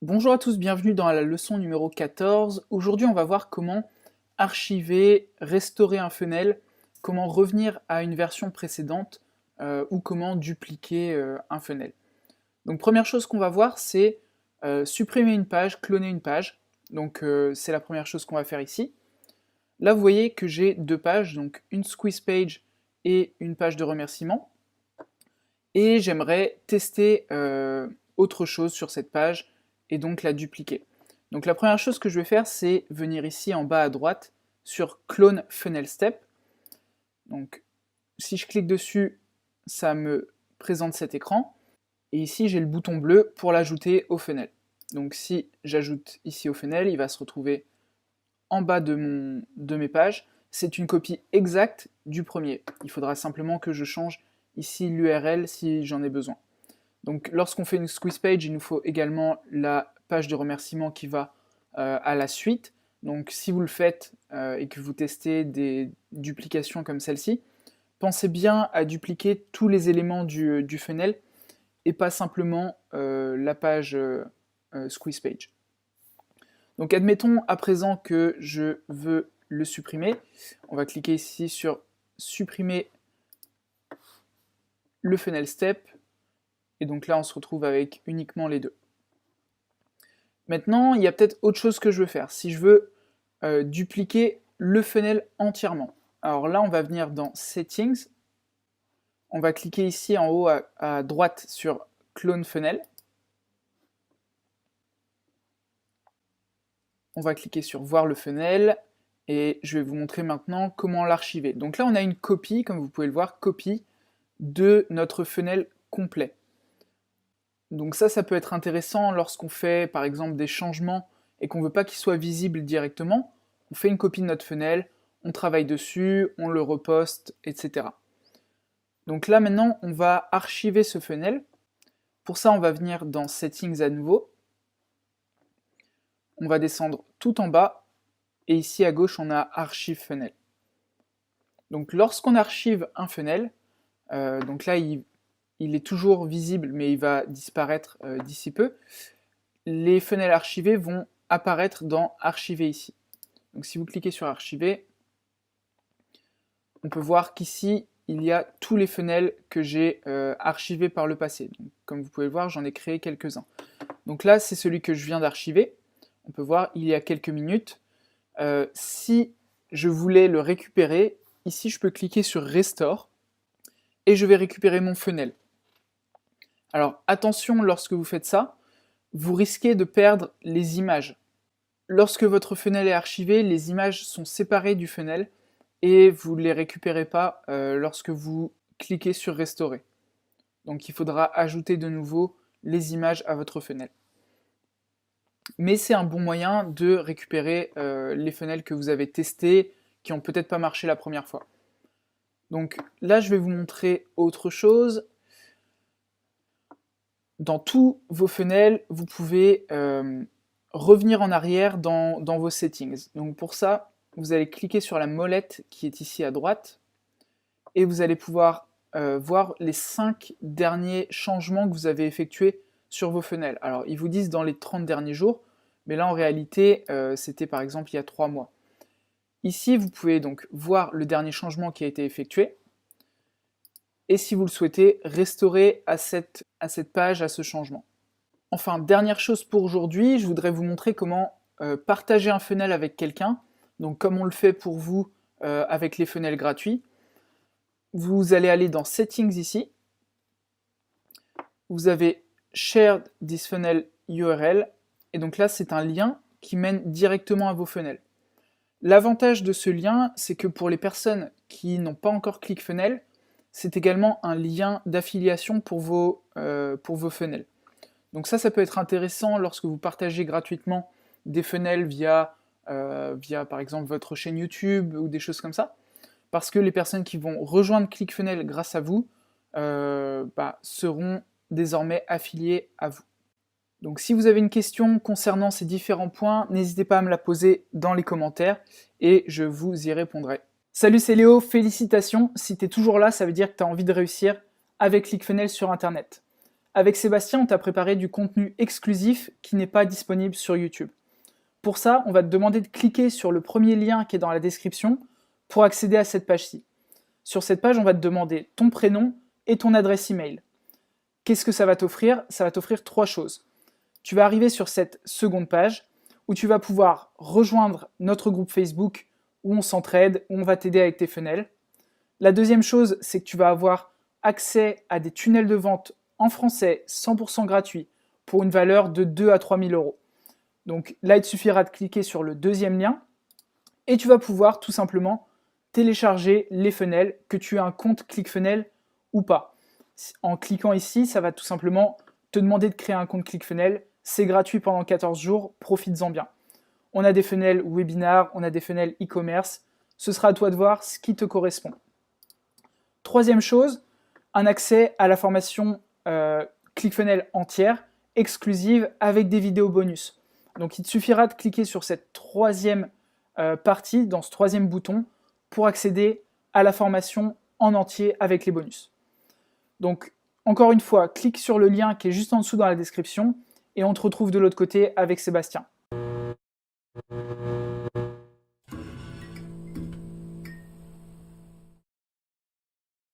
Bonjour à tous, bienvenue dans la leçon numéro 14. Aujourd'hui, on va voir comment archiver, restaurer un funnel, comment revenir à une version précédente ou comment dupliquer un funnel. Donc première chose qu'on va voir, c'est supprimer une page, cloner une page. Donc c'est la première chose qu'on va faire ici. Là, vous voyez que j'ai deux pages, donc une squeeze page et une page de remerciement. Et j'aimerais tester autre chose sur cette page et donc la dupliquer. Donc la première chose que je vais faire, c'est venir ici en bas à droite sur Clone Funnel Step. Donc si je clique dessus, ça me présente cet écran. Et ici, j'ai le bouton bleu pour l'ajouter au funnel. Donc si j'ajoute ici au funnel, il va se retrouver en bas de mes pages. C'est une copie exacte du premier. Il faudra simplement que je change ici l'URL si j'en ai besoin. Donc lorsqu'on fait une squeeze page, il nous faut également la page de remerciement qui va à la suite. Donc si vous le faites et que vous testez des duplications comme celle-ci, pensez bien à dupliquer tous les éléments du funnel et pas simplement la page squeeze page. Donc admettons à présent que je veux le supprimer. On va cliquer ici sur supprimer le funnel step. Et donc là, on se retrouve avec uniquement les deux. Maintenant, il y a peut-être autre chose que je veux faire. Si je veux dupliquer le funnel entièrement. Alors là, on va venir dans Settings. On va cliquer ici en haut à droite sur Clone Funnel. On va cliquer sur Voir le funnel. Et je vais vous montrer maintenant comment l'archiver. Donc là, on a une copie, comme vous pouvez le voir, copie de notre funnel complet. Donc ça peut être intéressant lorsqu'on fait par exemple des changements et qu'on ne veut pas qu'ils soient visibles directement. On fait une copie de notre funnel, on travaille dessus, on le reposte, etc. Donc là maintenant, on va archiver ce funnel. Pour ça, on va venir dans Settings à nouveau. On va descendre tout en bas et ici à gauche, on a Archive Funnel. Donc lorsqu'on archive un funnel, donc là, il est toujours visible, mais il va disparaître d'ici peu. Les funnels archivés vont apparaître dans Archiver ici. Donc si vous cliquez sur Archiver, on peut voir qu'ici, il y a tous les funnels que j'ai archivés par le passé. Donc, comme vous pouvez le voir, j'en ai créé quelques-uns. Donc là, c'est celui que je viens d'archiver. On peut voir, il y a quelques minutes. Si je voulais le récupérer, ici, je peux cliquer sur Restore et je vais récupérer mon funnel. Alors attention, lorsque vous faites ça, vous risquez de perdre les images. Lorsque votre funnel est archivé, les images sont séparées du funnel et vous ne les récupérez pas lorsque vous cliquez sur Restaurer. Donc il faudra ajouter de nouveau les images à votre funnel. Mais c'est un bon moyen de récupérer les funnels que vous avez testés, qui n'ont peut-être pas marché la première fois. Donc là, je vais vous montrer autre chose. Dans tous vos funnels, vous pouvez revenir en arrière dans vos settings. Donc pour ça, vous allez cliquer sur la molette qui est ici à droite et vous allez pouvoir voir les 5 derniers changements que vous avez effectués sur vos funnels. Alors ils vous disent dans les 30 derniers jours, mais là en réalité c'était par exemple il y a 3 mois. Ici vous pouvez donc voir le dernier changement qui a été effectué, et si vous le souhaitez, restaurer à cette page, à ce changement. Enfin, dernière chose pour aujourd'hui, je voudrais vous montrer comment partager un funnel avec quelqu'un, donc comme on le fait pour vous avec les funnels gratuits. Vous allez aller dans Settings ici, vous avez Share this funnel URL, et donc là c'est un lien qui mène directement à vos funnels. L'avantage de ce lien, c'est que pour les personnes qui n'ont pas encore ClickFunnels, c'est également un lien d'affiliation pour vos funnels. Donc ça peut être intéressant lorsque vous partagez gratuitement des funnels via par exemple votre chaîne YouTube ou des choses comme ça, parce que les personnes qui vont rejoindre ClickFunnels grâce à vous seront désormais affiliées à vous. Donc si vous avez une question concernant ces différents points, n'hésitez pas à me la poser dans les commentaires et je vous y répondrai. Salut, c'est Léo, félicitations, si tu es toujours là, ça veut dire que tu as envie de réussir avec ClickFunnels sur Internet. Avec Sébastien, on t'a préparé du contenu exclusif qui n'est pas disponible sur YouTube. Pour ça, on va te demander de cliquer sur le premier lien qui est dans la description pour accéder à cette page-ci. Sur cette page, on va te demander ton prénom et ton adresse email. Qu'est-ce que ça va t'offrir? Ça va t'offrir 3 choses. Tu vas arriver sur cette seconde page où tu vas pouvoir rejoindre notre groupe Facebook où on s'entraide, où on va t'aider avec tes funnels. La deuxième chose, c'est que tu vas avoir accès à des tunnels de vente en français 100% gratuits pour une valeur de 2 à 3 000 euros. Donc là, il te suffira de cliquer sur le deuxième lien et tu vas pouvoir tout simplement télécharger les funnels, que tu aies un compte ClickFunnels ou pas. En cliquant ici, ça va tout simplement te demander de créer un compte ClickFunnels. C'est gratuit pendant 14 jours, profites-en bien. On a des funnels webinars, on a des funnels e-commerce. Ce sera à toi de voir ce qui te correspond. Troisième chose, un accès à la formation ClickFunnels entière, exclusive, avec des vidéos bonus. Donc il te suffira de cliquer sur cette troisième partie, dans ce troisième bouton, pour accéder à la formation en entier avec les bonus. Donc encore une fois, clique sur le lien qui est juste en dessous dans la description et on te retrouve de l'autre côté avec Sébastien.